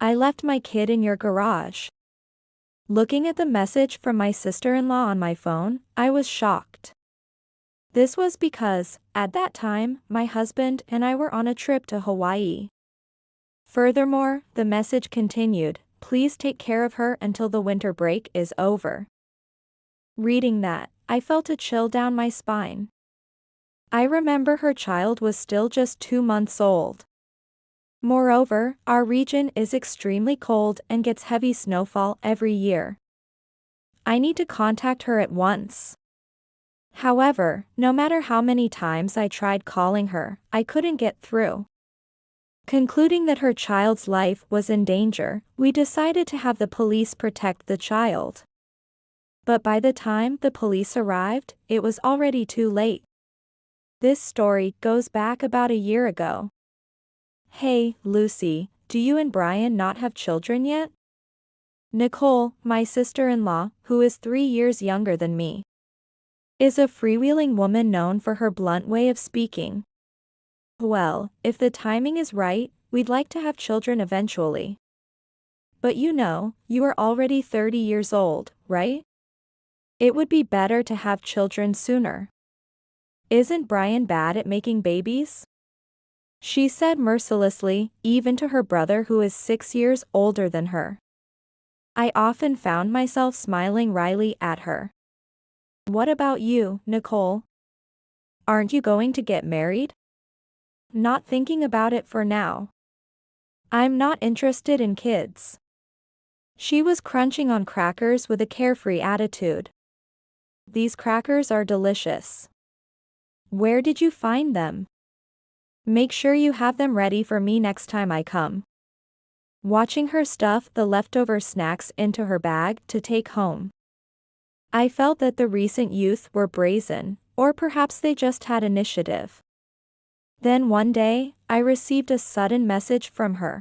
I left my kid in your garage. Looking at the message from my sister-in-law on my phone, I was shocked. This was because, at that time, my husband and I were on a trip to Hawaii. Furthermore, the message continued, "Please take care of her until the winter break is over." Reading that, I felt a chill down my spine. I remember her child was still just 2 months old. Moreover, our region is extremely cold and gets heavy snowfall every year. I need to contact her at once. However, no matter how many times I tried calling her, I couldn't get through. Concluding that her child's life was in danger, we decided to have the police protect the child. But by the time the police arrived, it was already too late. This story goes back about a year ago. Hey, Lucy, do you and Brian not have children yet? Nicole, my sister-in-law, who is 3 years younger than me, is a freewheeling woman known for her blunt way of speaking. Well, if the timing is right, we'd like to have children eventually. But you know, you are already 30 years old, right? It would be better to have children sooner. Isn't Brian bad at making babies? She said mercilessly, even to her brother who is 6 years older than her. I often found myself smiling wryly at her. What about you, Nicole? Aren't you going to get married? Not thinking about it for now. I'm not interested in kids. She was crunching on crackers with a carefree attitude. These crackers are delicious. Where did you find them? Make sure you have them ready for me next time I come. Watching her stuff the leftover snacks into her bag to take home, I felt that the recent youth were brazen, or perhaps they just had initiative. Then one day, I received a sudden message from her.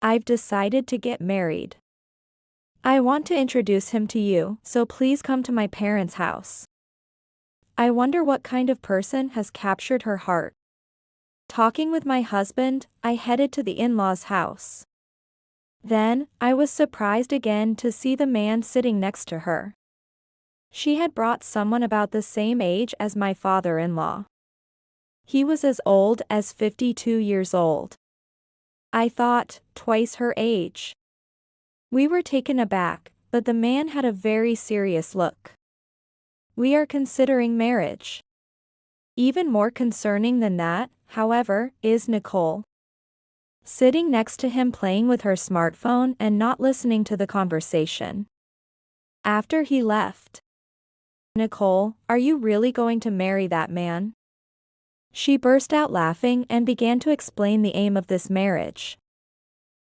I've decided to get married. I want to introduce him to you, so please come to my parents' house. I wonder what kind of person has captured her heart. Talking with my husband, I headed to the in-laws' house. Then, I was surprised again to see the man sitting next to her. She had brought someone about the same age as my father-in-law. He was as old as 52 years old. I thought, twice her age. We were taken aback, but the man had a very serious look. We are considering marriage. Even more concerning than that, however, is Nicole. Sitting next to him playing with her smartphone and not listening to the conversation. After he left. Nicole, are you really going to marry that man? She burst out laughing and began to explain the aim of this marriage.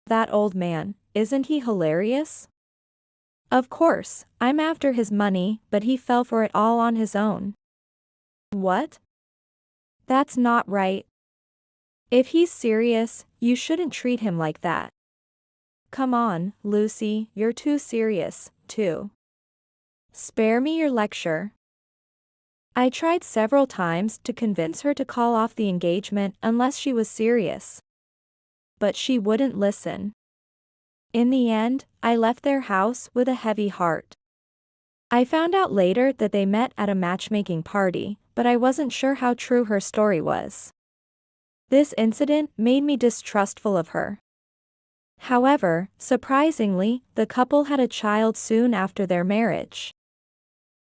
That old man, isn't he hilarious? Of course, I'm after his money, but he fell for it all on his own. What? That's not right. If he's serious, you shouldn't treat him like that. Come on, Lucy, you're too serious, too. Spare me your lecture. I tried several times to convince her to call off the engagement unless she was serious. But she wouldn't listen. In the end, I left their house with a heavy heart. I found out later that they met at a matchmaking party, but I wasn't sure how true her story was. This incident made me distrustful of her. However, surprisingly, the couple had a child soon after their marriage.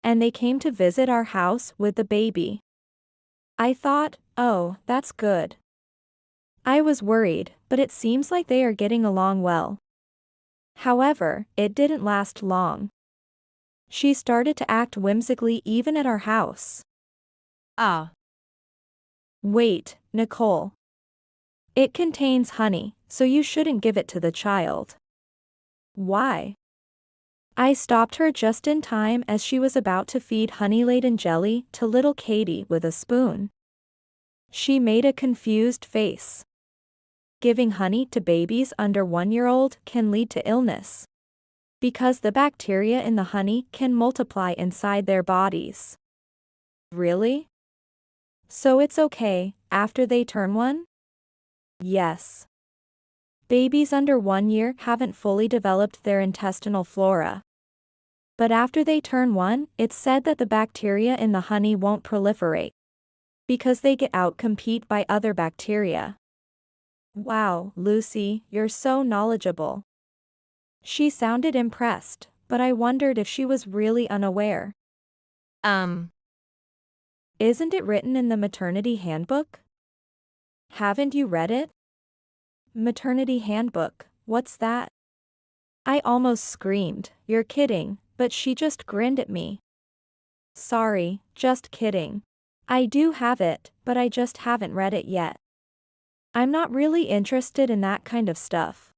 And they came to visit our house with the baby. I thought, oh, that's good. I was worried, but it seems like they are getting along well. However, it didn't last long. She started to act whimsically even at our house. Wait, Nicole. It contains honey, so you shouldn't give it to the child. Why? I stopped her just in time as she was about to feed honey-laden jelly to little Katie with a spoon. She made a confused face. Giving honey to babies under 1-year-old can lead to illness, because the bacteria in the honey can multiply inside their bodies. Really? So it's okay, after they turn 1? Yes. Babies under 1 year haven't fully developed their intestinal flora. But after they turn 1, it's said that the bacteria in the honey won't proliferate, because they get out-compete by other bacteria. Wow, Lucy, you're so knowledgeable. She sounded impressed, but I wondered if she was really unaware. Isn't it written in the maternity handbook? Haven't you read it? Maternity handbook, what's that? I almost screamed, you're kidding, but she just grinned at me. Sorry, just kidding. I do have it, but I just haven't read it yet. I'm not really interested in that kind of stuff.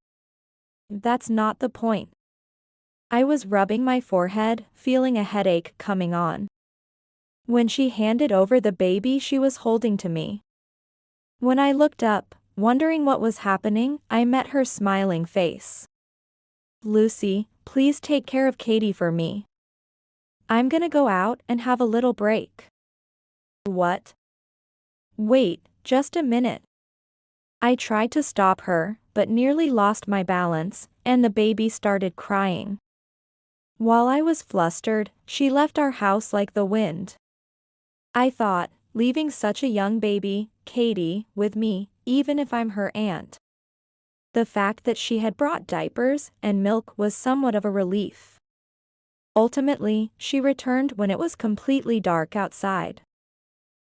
That's not the point. I was rubbing my forehead, feeling a headache coming on, when she handed over the baby she was holding to me. When I looked up, wondering what was happening, I met her smiling face. Lucy, please take care of Katie for me. I'm gonna go out and have a little break. What? Wait, just a minute. I tried to stop her, but nearly lost my balance, and the baby started crying. While I was flustered, she left our house like the wind. I thought, leaving such a young baby, Katie, with me, even if I'm her aunt. The fact that she had brought diapers and milk was somewhat of a relief. Ultimately, she returned when it was completely dark outside.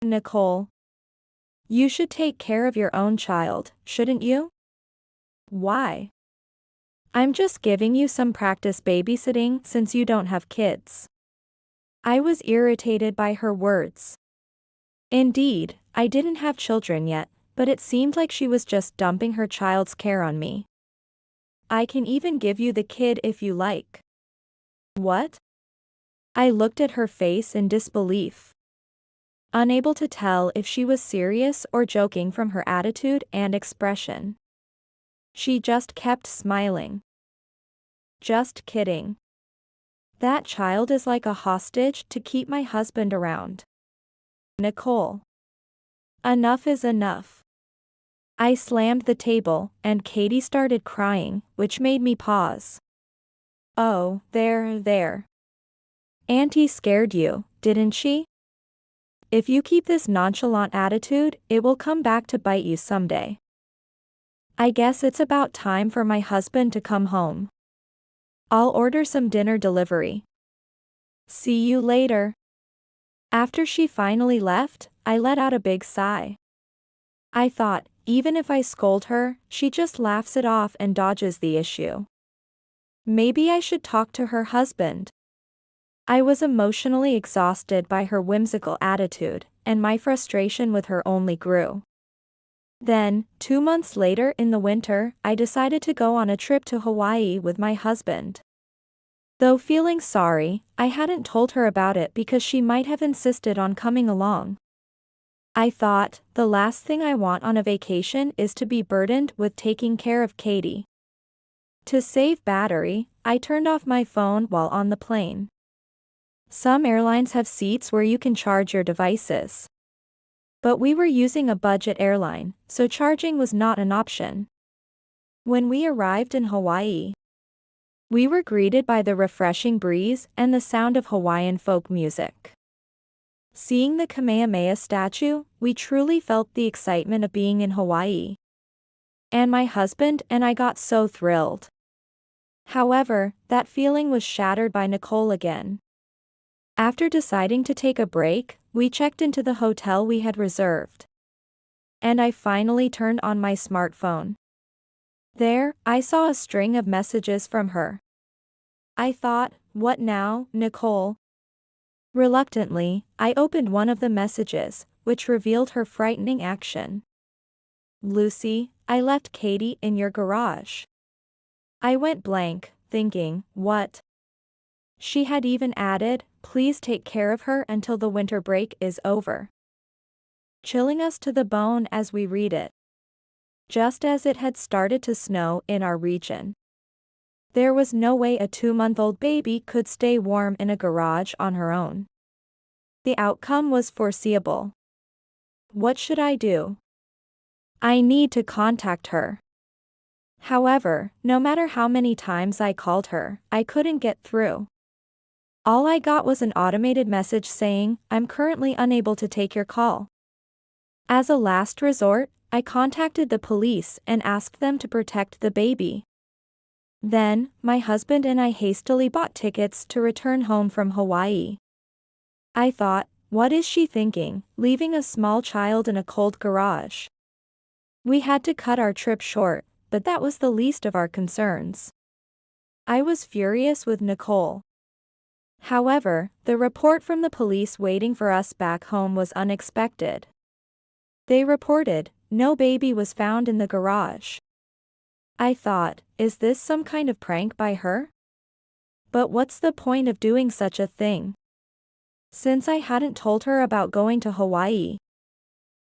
Nicole, you should take care of your own child, shouldn't you? Why? I'm just giving you some practice babysitting since you don't have kids. I was irritated by her words. Indeed, I didn't have children yet, but it seemed like she was just dumping her child's care on me. I can even give you the kid if you like. What? I looked at her face in disbelief, unable to tell if she was serious or joking from her attitude and expression. She just kept smiling. Just kidding. That child is like a hostage to keep my husband around. Nicole. Enough is enough. I slammed the table, and Katie started crying, which made me pause. Oh, there. Auntie scared you, didn't she? If you keep this nonchalant attitude, it will come back to bite you someday. I guess it's about time for my husband to come home. I'll order some dinner delivery. See you later. After she finally left, I let out a big sigh. I thought, even if I scold her, she just laughs it off and dodges the issue. Maybe I should talk to her husband. I was emotionally exhausted by her whimsical attitude, and my frustration with her only grew. Then, 2 months later in the winter, I decided to go on a trip to Hawaii with my husband. Though feeling sorry, I hadn't told her about it because she might have insisted on coming along. I thought, the last thing I want on a vacation is to be burdened with taking care of Katie. To save battery, I turned off my phone while on the plane. Some airlines have seats where you can charge your devices. But we were using a budget airline, so charging was not an option. When we arrived in Hawaii, we were greeted by the refreshing breeze and the sound of Hawaiian folk music. Seeing the Kamehameha statue, we truly felt the excitement of being in Hawaii. And my husband and I got so thrilled. However, that feeling was shattered by Nicole again. After deciding to take a break, we checked into the hotel we had reserved. And I finally turned on my smartphone. There, I saw a string of messages from her. I thought, what now, Nicole? Reluctantly, I opened one of the messages, which revealed her frightening action. Lucy, I left Katie in your garage. I went blank, thinking, what? She had even added, please take care of her until the winter break is over. Chilling us to the bone as we read it. Just as it had started to snow in our region. There was no way a 2-month-old baby could stay warm in a garage on her own. The outcome was foreseeable. What should I do? I need to contact her. However, no matter how many times I called her, I couldn't get through. All I got was an automated message saying, "I'm currently unable to take your call." As a last resort, I contacted the police and asked them to protect the baby. Then, my husband and I hastily bought tickets to return home from Hawaii. I thought, what is she thinking, leaving a small child in a cold garage? We had to cut our trip short, but that was the least of our concerns. I was furious with Nicole. However, the report from the police waiting for us back home was unexpected. They reported, no baby was found in the garage. I thought, is this some kind of prank by her? But what's the point of doing such a thing? Since I hadn't told her about going to Hawaii,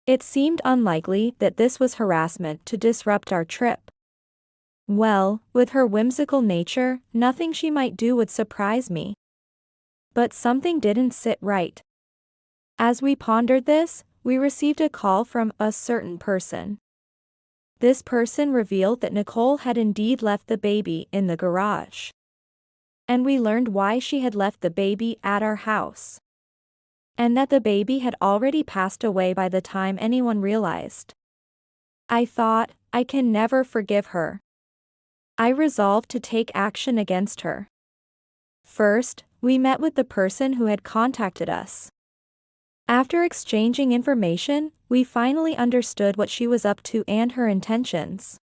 it seemed unlikely that this was harassment to disrupt our trip. Well, with her whimsical nature, nothing she might do would surprise me. But something didn't sit right. As we pondered this, we received a call from a certain person. This person revealed that Nicole had indeed left the baby in the garage. And we learned why she had left the baby at our house. And that the baby had already passed away by the time anyone realized. I thought, I can never forgive her. I resolved to take action against her. First, we met with the person who had contacted us. After exchanging information, we finally understood what she was up to and her intentions.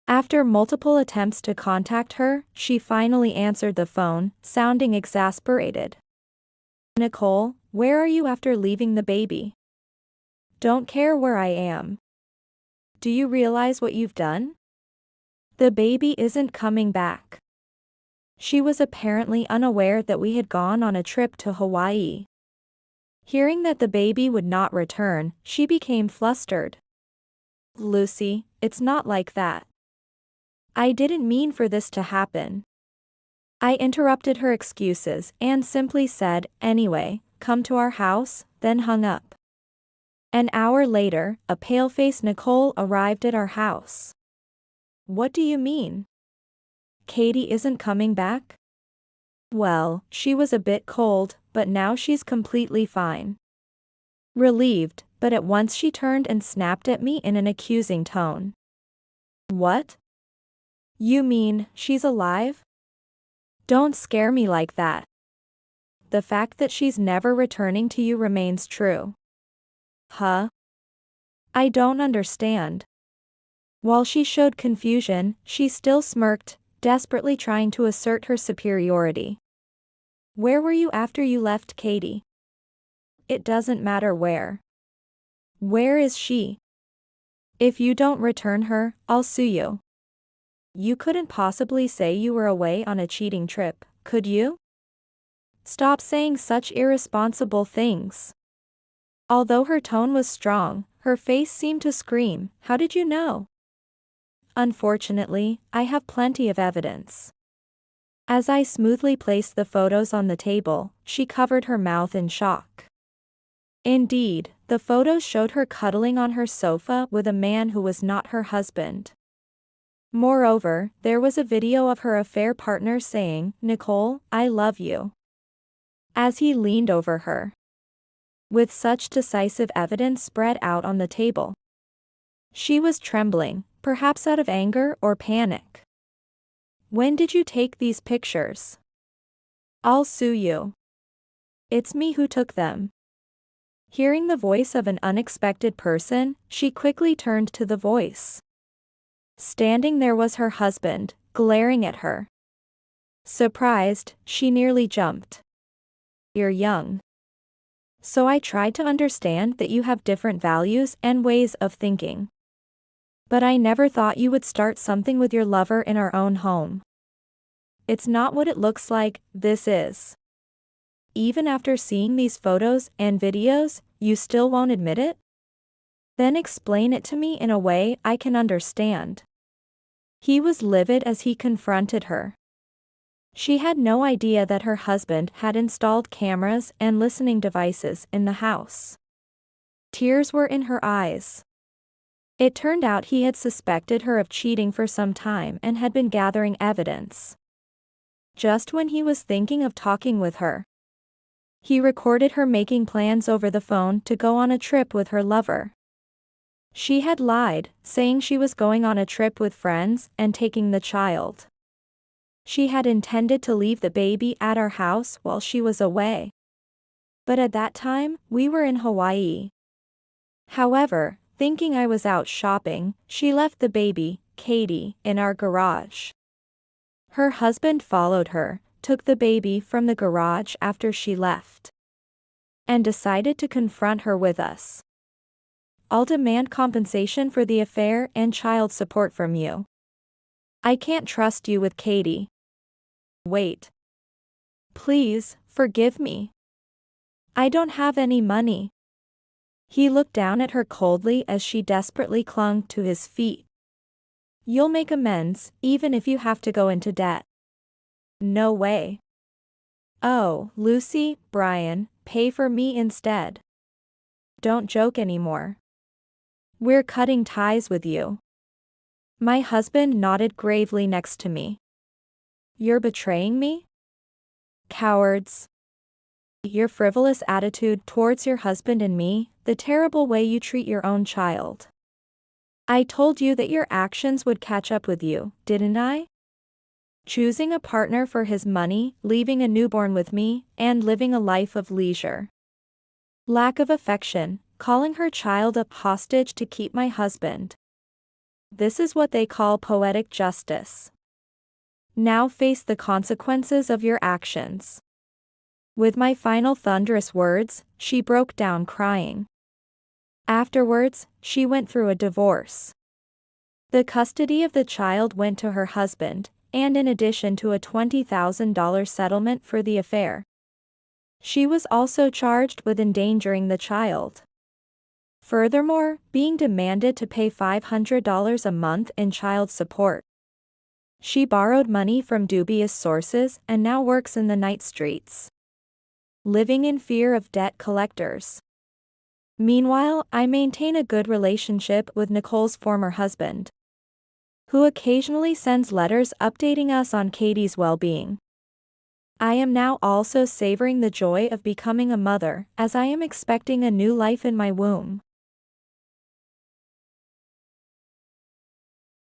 After multiple attempts to contact her, she finally answered the phone, sounding exasperated. "Nicole, where are you after leaving the baby? Don't care where I am. Do you realize what you've done? The baby isn't coming back." She was apparently unaware that we had gone on a trip to Hawaii. Hearing that the baby would not return, she became flustered. "Lucy, it's not like that. I didn't mean for this to happen." I interrupted her excuses and simply said, "Anyway, come to our house," then hung up. An hour later, a pale-faced Nicole arrived at our house. "What do you mean? Katie isn't coming back?" "Well, she was a bit cold, but now she's completely fine." Relieved, but at once she turned and snapped at me in an accusing tone. "What? You mean, she's alive? Don't scare me like that. The fact that she's never returning to you remains true." "Huh? I don't understand." While she showed confusion, she still smirked, desperately trying to assert her superiority. "Where were you after you left Katie?" "It doesn't matter where. Where is she? If you don't return her, I'll sue you." "You couldn't possibly say you were away on a cheating trip, could you? Stop saying such irresponsible things." Although her tone was strong, her face seemed to scream, "How did you know?" "Unfortunately, I have plenty of evidence." As I smoothly placed the photos on the table, she covered her mouth in shock. Indeed, the photos showed her cuddling on her sofa with a man who was not her husband. Moreover, there was a video of her affair partner saying, "Nicole, I love you," as he leaned over her. With such decisive evidence spread out on the table, she was trembling, perhaps out of anger or panic. "When did you take these pictures? I'll sue you. It's me who took them." Hearing the voice of an unexpected person, she quickly turned to the voice. Standing there was her husband, glaring at her. Surprised, she nearly jumped. "You're young. So I tried to understand that you have different values and ways of thinking. But I never thought you would start something with your lover in our own home. It's not what it looks like, this is. Even after seeing these photos and videos, you still won't admit it? Then explain it to me in a way I can understand." He was livid as he confronted her. She had no idea that her husband had installed cameras and listening devices in the house. Tears were in her eyes. It turned out he had suspected her of cheating for some time and had been gathering evidence. Just when he was thinking of talking with her, he recorded her making plans over the phone to go on a trip with her lover. She had lied, saying she was going on a trip with friends and taking the child. She had intended to leave the baby at our house while she was away. But at that time, we were in Hawaii. However, thinking I was out shopping, she left the baby, Katie, in our garage. Her husband followed her, took the baby from the garage after she left, and decided to confront her with us. I'll demand compensation for the affair and child support from you. I can't trust you with Katie. Wait. Please, forgive me. I don't have any money. He looked down at her coldly as she desperately clung to his feet. You'll make amends, even if you have to go into debt. No way. Oh, Lucy, Brian, pay for me instead. Don't joke anymore. We're cutting ties with you. My husband nodded gravely next to me. You're betraying me? Cowards. Your frivolous attitude towards your husband and me, the terrible way you treat your own child. I told you that your actions would catch up with you, didn't I? Choosing a partner for his money, leaving a newborn with me, and living a life of leisure. Lack of affection, calling her child a hostage to keep my husband. This is what they call poetic justice. Now face the consequences of your actions. With my final thunderous words, she broke down crying. Afterwards, she went through a divorce. The custody of the child went to her husband, and in addition to a $20,000 settlement for the affair, she was also charged with endangering the child. Furthermore, being demanded to pay $500 a month in child support. She borrowed money from dubious sources and now works in the night streets, living in fear of debt collectors. Meanwhile, I maintain a good relationship with Nicole's former husband, who occasionally sends letters updating us on Katie's well-being. I am now also savoring the joy of becoming a mother, as I am expecting a new life in my womb.